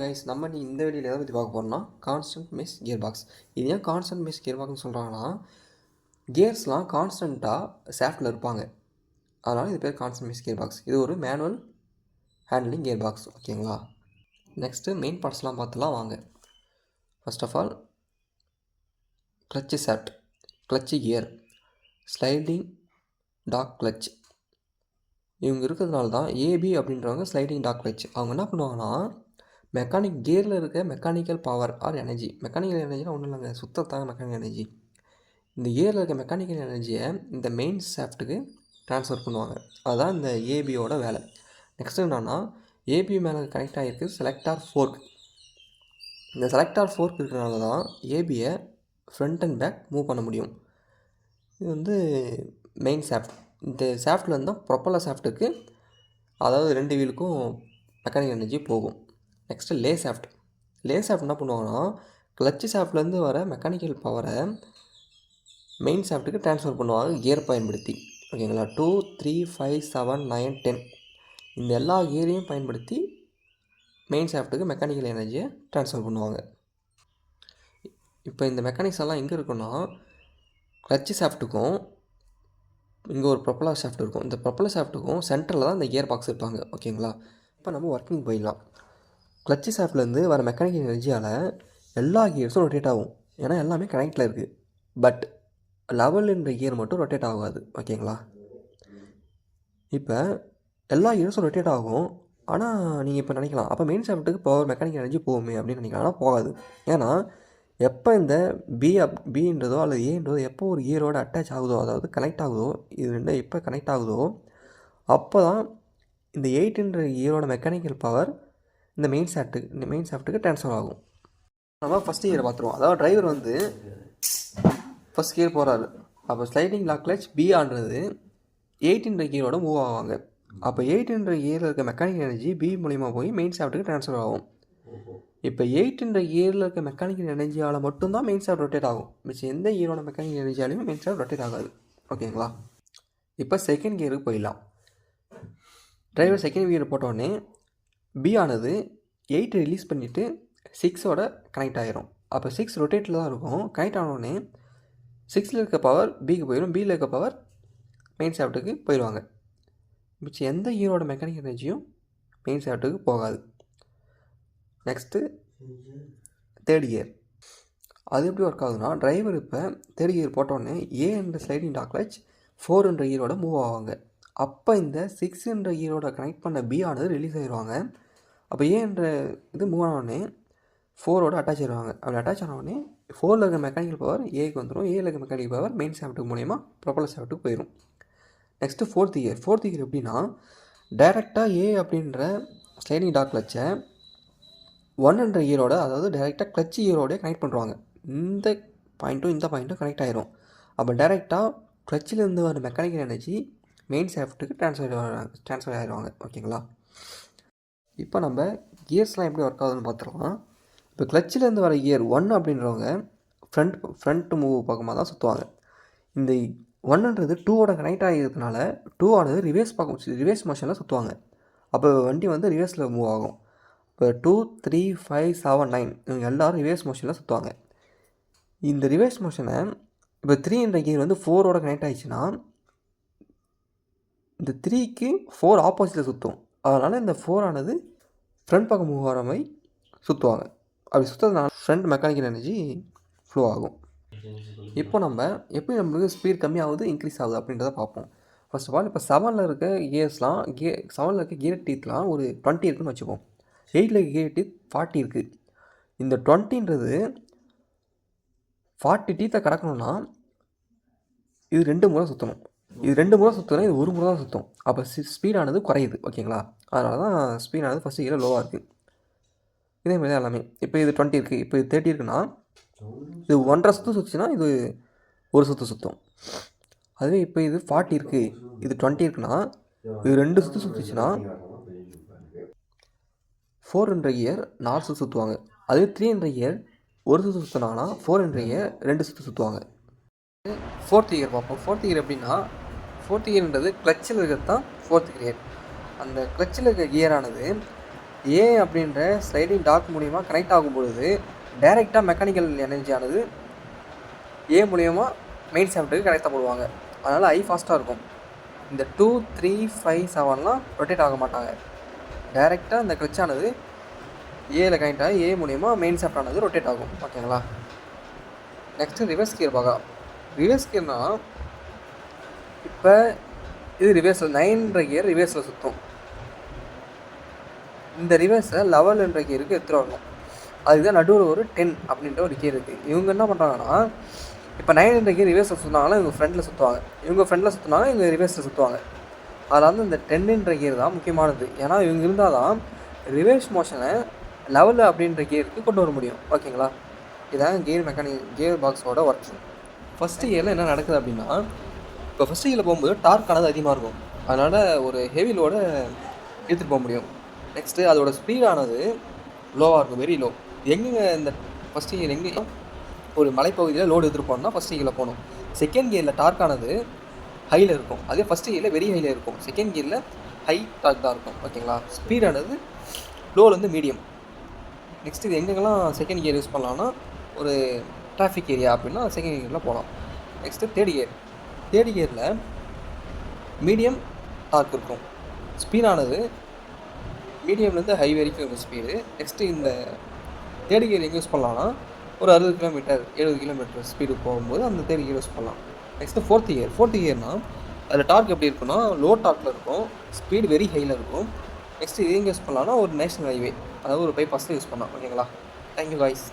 Guys நம்ம நீ இந்த வீடியோவில் எதை பற்றி பார்க்க போகிறோம்னா கான்ஸ்டன்ட் மிஸ் கியர் பாக்ஸ். இது ஏன் கான்ஸ்டன்ட் மிஸ் கியர் பாக்ஸ்னு சொல்கிறாங்கன்னா கியர்ஸ்லாம் கான்ஸ்டண்ட்டாக ஷாஃப்டில் இருப்பாங்க. அதனால் இது பேர் கான்ஸ்டன்ட் மிஸ் கியர் பாக்ஸ். இது ஒரு மேனுவல் ஹேண்ட்லிங் கியர் பாக்ஸ். ஓகேங்களா, நெக்ஸ்ட்டு மெயின் பார்ட்ஸ்லாம் பார்த்துலாம் வாங்க. First of all clutch shaft, clutch gear, sliding dog clutch இவங்க இருக்கிறதுனால தான் ஏபி அப்படின்றவங்க ஸ்லைடிங் டாக் கிளச். அவங்க என்ன பண்ணுவாங்கன்னா கியரில் இருக்க mechanical power or energy, mechanical எனர்ஜினா ஒன்றும் இல்லைங்க, சுத்தத்தாங்க மெக்கானிக்கல் எனர்ஜி. இந்த கியரில் இருக்க மெக்கானிக்கல் எனர்ஜியை இந்த மெயின் ஷாஃப்ட்டுக்கு ட்ரான்ஸ்ஃபர் பண்ணுவாங்க. அதுதான் இந்த ஏபியோட வேலை. நெக்ஸ்ட் என்னன்னா ஏபி மேலே கனெக்ட் ஆகிருக்கு செலக்டார் ஃபோர்க். இந்த செலக்டார் ஃபோர்க் இருக்கிறனால தான் ஏபியை ஃப்ரண்ட் அண்ட் பேக் மூவ் பண்ண முடியும். இது வந்து மெயின் ஷாஃப்ட். இந்த ஷாஃப்ட்லேருந்து தான் ப்ரொப்பல்லர் ஷாஃப்ட்டுக்கு, அதாவது ரெண்டு வீலுக்கும் மெக்கானிக்கல் எனர்ஜி போகும். நெக்ஸ்ட்டு லே ஷாஃப்ட். லே ஷாஃப்ட் என்ன பண்ணுவாங்கன்னா கிளச்சு ஷாஃப்ட்லேருந்து வர மெக்கானிக்கல் பவரை மெயின் ஷாஃப்ட்டுக்கு ட்ரான்ஸ்ஃபர் பண்ணுவாங்க கியர் பயன்படுத்தி. ஓகேங்களா, 2, 3, 5, 7, 9, 10 இந்த எல்லா கியரையும் பயன்படுத்தி மெயின் ஷாஃப்ட்டுக்கு மெக்கானிக்கல் எனர்ஜியை ட்ரான்ஸ்ஃபர் பண்ணுவாங்க. இப்போ இந்த மெக்கானிக்ஸ் எல்லாம் எங்கே இருக்குன்னா கிளச்சு ஷாஃப்ட்டுக்கும் இங்கே ஒரு ப்ரொப்பல்லர் ஷாஃப்ட் இருக்கும். இந்த ப்ரொப்பல்லர் ஷாஃப்ட்டுக்கும் சென்டரில் தான் இந்த கியர் பாக்ஸ் இருப்பாங்க. ஓகேங்களா, இப்போ நம்ம ஒர்க்கிங் போயிடலாம். கிளச்சு ஷாஃப்ட்லேருந்து வர மெக்கானிக்கல் எனர்ஜியால் எல்லா கியர்ஸும் ரொட்டேட் ஆகும். ஏன்னா எல்லாமே கனெக்டில் இருக்குது. பட் லெவல்ன்ற கியர் மட்டும் ரொட்டேட் ஆகாது. ஓகேங்களா, இப்போ எல்லா கியர்ஸும் ரொட்டேட் ஆகும். ஆனால் நீங்கள் இப்போ நினைக்கலாம் அப்போ மெயின் ஷாஃப்ட்டுக்கு பவர் மெக்கானிக்கல் எனர்ஜி போகுமே அப்படின்னு நினைக்கலாம். ஆனால் போகாது. ஏன்னா எப்போ இந்த பின்றதோ அல்லது ஏன்றதோ எப்போ ஒரு கியரோட அட்டாச் ஆகுதோ, அதாவது கனெக்ட் ஆகுதோ, இது ரெண்டும் எப்போ கனெக்ட் ஆகுதோ அப்போ தான் இந்த 8ன்ற கியரோட மெக்கானிக்கல் பவர் இந்த மெயின் ஷாஃப்ட்டுக்கு ட்ரான்ஸ்ஃபர் ஆகும். நம்ம ஃபஸ்ட் கியரை பார்த்துருவோம். அதாவது டிரைவர் வந்து ஃபஸ்ட் கியர் போகிறாரு. அப்போ ஸ்லைடிங் லாக் கிளச் பி ஆன்றது 8ன்ற கியரோட மூவ் ஆவாங்க. அப்போ 8ன்ற கியரில் இருக்க மெக்கானிக்கல் எனர்ஜி பி மூலிமா போய் மெயின் ஷாஃப்ட்டுக்கு ட்ரான்ஸ்ஃபர் ஆகும். இப்போ 8ன்ற கியரில் இருக்க மெக்கானிக்கல் எனர்ஜியால் மட்டும்தான் மெயின் ஷாஃப்ட் ரொட்டேட் ஆகும். மிச்சம் எந்த கியரோட மெக்கானிக்கல் எனர்ஜியாலையும் மெயின் ஷாஃப்ட் ரொட்டேட் ஆகாது. ஓகேங்களா, இப்போ செகண்ட் கியருக்கு போயிடலாம். டிரைவர் செகண்ட் கியர் போட்டோடனே பி ஆனது 8 ரிலீஸ் பண்ணிவிட்டு 6ஓட கனெக்ட் ஆகிரும். அப்போ 6 ரொட்டேட்டில் தான் இருக்கும். கனெக்ட் ஆனோடனே 6ல் இருக்க பவர் பிக்கு போயிடும், பியில் இருக்க பவர் மெயின் ஷாஃப்ட்டுக்கு போயிடுவாங்க. மிச்சம் எந்த கியரோட மெக்கானிக்கல் எனர்ஜியும் மெயின் ஷாஃப்ட்டுக்கு போகாது. Next third gear. அது எப்படி ஒர்க் ஆகுதுன்னா டிரைவர் இப்போ தேர்ட் கியர் போட்டோடனே ஏன்ற ஸ்லைடிங் டாக் கிளச் 4ன்ற கியரோட மூவ் ஆவாங்க. அப்போ இந்த 6ன்ற கியரோட கனெக்ட் பண்ண பி ஆனது ரிலீஸ் ஆகிடுவாங்க. அப்போ ஏன்ற இது மூவ் ஆனோடனே 4ஓட அட்டாச் ஆகிடுவாங்க. அப்படி அட்டாச் ஆனோடனே 4ல் இருக்க மெக்கானிக்கல் பவர் ஏக்கு வந்துடும். ஏயில் இருக்க மெக்கானிக்கல் பவர் மெயின் ஷாஃப்ட்டுக்கு மூலிமா ப்ரொப்பல்லர் ஷாஃப்ட்டுக்கு போயிடும். நெக்ஸ்ட்டு ஃபோர்த் கியர் எப்படின்னா டைரெக்டாக ஏ அப்படின்ற ஸ்லைடிங் டாக் கிளச்சை 1ன்ற கியரோட, அதாவது டைரெக்டாக கிளச் கியரோட கனெக்ட் பண்ணுறாங்க. இந்த பாயிண்ட்டும் கனெக்ட் ஆகிரும். அப்போ டைரெக்டாக கிளச்சிலேருந்து வர மெக்கானிக்கல் எனர்ஜி மெயின் ஷாஃப்ட்டுக்கு ட்ரான்ஸ்ஃபர் ஆகிடுவாங்க. ஓகேங்களா, இப்போ நம்ம கியர்ஸ்லாம் எப்படி ஒர்க் ஆகுதுன்னு பார்த்துருவோம். இப்போ கிளச்சிலேருந்து வர கியர் 1 அப்படின்றவங்க ஃப்ரண்ட் மூவ் பக்கமாக தான் சுற்றுவாங்க. இந்த 1ன்றது 2ஓட கனெக்ட் ஆகிறதுனால 2 ஆனது ரிவர்ஸ் மோஷனில் சுற்றுவாங்க. அப்போ வண்டி வந்து ரிவர்ஸில் மூவ் ஆகும். இப்போ 2, 3, 5, 7, 9 இவங்க எல்லோரும் ரிவர்ஸ் மோஷனில் சுற்றுவாங்க. இந்த ரிவர்ஸ் மோஷனை இப்போ 3ன்ற கியர் வந்து 4ஓட கனெக்ட் ஆகிடுச்சுன்னா இந்த 3க்கு 4 ஆப்போசிட்டில் சுற்றும். அதனால் இந்த 4 ஆனது ஃப்ரண்ட் பக்கம் மூவ் ஆகிற மாதிரி சுற்றுவாங்க. அப்படி சுற்றுறதுனால ஃப்ரண்ட் மெக்கானிக்கல் எனர்ஜி ஃப்ளோ ஆகும். இப்போ நம்ம எப்படி நம்மளுக்கு ஸ்பீட் கம்மியாகுது இன்க்ரீஸ் ஆகுது அப்படின்றத பார்ப்போம். ஃபர்ஸ்ட் ஆஃப் ஆல் இப்போ 7ல் இருக்க கியர்ஸ்லாம் 7ல் இருக்க கியர் டீத்லாம் ஒரு 20 இருக்குதுன்னு வச்சுப்போம். 8ல் இருக்க கியர் டீத் 40 இருக்குது. இந்த 20ன்றது 40 டீத்தை கடக்கணும்னா இது 2 முறை சுற்றணும். இது 2 முறை சுற்றணும், இது 1 முறை தான் சுற்றும். அப்போ ஸ்பீடானது குறையுது. ஓகேங்களா, அதனால தான் ஸ்பீடானது ஃபஸ்ட்டு கியரில் லோவாக இருக்குது. இதே மாதிரி தான் எல்லாமே. இப்போ இது 20 இருக்குது, இப்போ இது 30 இருக்குன்னா இது 1.5 சுற்று சுற்றுச்சுன்னா இது 1 சுற்று சுற்றும். அதுவே இப்போ இது 40 இருக்குது, இது 20 இருக்குன்னா இது 2 சுற்று சுற்றுச்சுன்னா 4ன்ற கியர் 4 சுற்று சுற்றுவாங்க. அதுவே 3ன்ற கியர் 1 சுற்று சுற்றினாங்கன்னா 4ன்ற கியர் 2 சுற்று சுற்றுவாங்க. ஃபோர்த் கியர் பார்ப்போம். ஃபோர்த் கியர் எப்படின்னா ஃபோர்த் கியர்ன்றது கிளச்சில் இருக்கிறது தான் ஃபோர்த் கியர். அந்த கிளச்சில் இருக்க கியரானது ஏ அப்படின்ற ஸ்லைடிங் டாக் மூலிமா கனெக்ட் ஆகும் பொழுது டைரெக்டாக மெக்கானிக்கல் எனர்ஜியானது ஏ மூலிமா மெயின் ஷாஃப்ட்டுக்கு கனெக்ட் பண்ணுவாங்க. அதனால் ஐ ஃபாஸ்ட்டாக இருக்கும். இந்த 2, 3, 5, 7லாம் ரொட்டேட் ஆக மாட்டாங்க. டைரெக்டாக இந்த கிளச்சானது ஏல கனெக்ட் ஆகி ஏ மூலிமா மெயின் ஷாஃப்ட் ஆனது ரொட்டேட் ஆகும். ஓகேங்களா? நெக்ஸ்ட்டு ரிவர்ஸ் கியர் பார்க்கலாம். ரிவர்ஸ் கியர்னால் இப்போ இது ரிவர்ஸில் 9ன்ற கியர் ரிவர்ஸில் சுற்றும். இந்த ரிவர்ஸை 11ன்ற கியருக்கு எடுத்துகிட்டு வரணும். அதுதான் நடுவில் ஒரு 10 அப்படின்ற ஒரு கியர் இருக்குது. இவங்க என்ன பண்ணுறாங்கன்னா, இப்போ 9ன்ற கியர் ரிவர்ஸில் சுற்றினாங்கன்னா இவங்க ஃப்ரண்ட்டில் சுற்றுவாங்க, இவங்க ஃப்ரண்ட்டில் சுற்றினாங்க இவங்க ரிவர்ஸில் சுற்றுவாங்க. அதில் வந்து இந்த 10ன்ற கியர் தான் முக்கியமானது. ஏன்னா இவங்க இருந்தால் தான் ரிவர்ஸ் மோஷனை 11 அப்படின்ற கியருக்கு கொண்டு வர முடியும். ஓகேங்களா? இதான் கியர் பாக்ஸோட ஒர்க்கிங். ஃபஸ்ட்டு கியரில் என்ன நடக்குது அப்படின்னா, இப்போ ஃபஸ்ட்டு கியரில் போகும்போது டார்க் ஆனது அதிகமாக இருக்கும். அதனால் ஒரு ஹெவி லோடை எடுத்துகிட்டு போக முடியும். நெக்ஸ்ட்டு அதோட ஸ்பீடானது லோவாக இருக்கும், வெரி லோ. எங்கெங்க இந்த ஃபஸ்ட் கியர் எங்கே ஒரு மலைப்பகுதியில் லோடு எடுத்துகிட்டு போகணும்னா ஃபஸ்ட் கியரில் போகணும். செகண்ட் கியரில் டார்க்கானது ஹையில் இருக்கும், அதே ஃபஸ்ட் கியரில் வெரி ஹையில் இருக்கும். செகண்ட் கியரில் ஹை டார்க் தான் இருக்கும். ஓகேங்களா? ஸ்பீடானது லோலேருந்து மீடியம். நெக்ஸ்ட் இது எங்கெங்கெல்லாம் செகண்ட் கியர் யூஸ் பண்ணலான்னா, ஒரு டிராஃபிக் ஏரியா அப்படின்னா செகண்ட் கியரில் போகலாம். நெக்ஸ்ட்டு தேர்ட் கியரில் மீடியம் டார்க் இருக்கும். ஸ்பீடானது மீடியம்லேருந்து ஹை வரைக்கும் இருக்கும் ஸ்பீடு. நெக்ஸ்ட்டு இந்த தேர்ட் கியர் எங்கே யூஸ் பண்ணலான்னா, ஒரு 60 கிலோமீட்டர் 70 கிலோமீட்டர் ஸ்பீடு போகும்போது அந்த தேர்ட் கியர் யூஸ் பண்ணலாம். நெக்ஸ்ட்டு ஃபோர்த் கியர்னால் அதில் டார்க் எப்படி இருக்குன்னா, லோ டார்க்கில் இருக்கும், ஸ்பீடு வெரி ஹையில் இருக்கும். நெக்ஸ்ட்டு இது எங்கே யூஸ் பண்ணலான்னா, ஒரு நேஷனல் ஹைவே, அதாவது ஒரு பைபாஸில் யூஸ் பண்ணலாம். ஓகேங்களா? Thank you guys.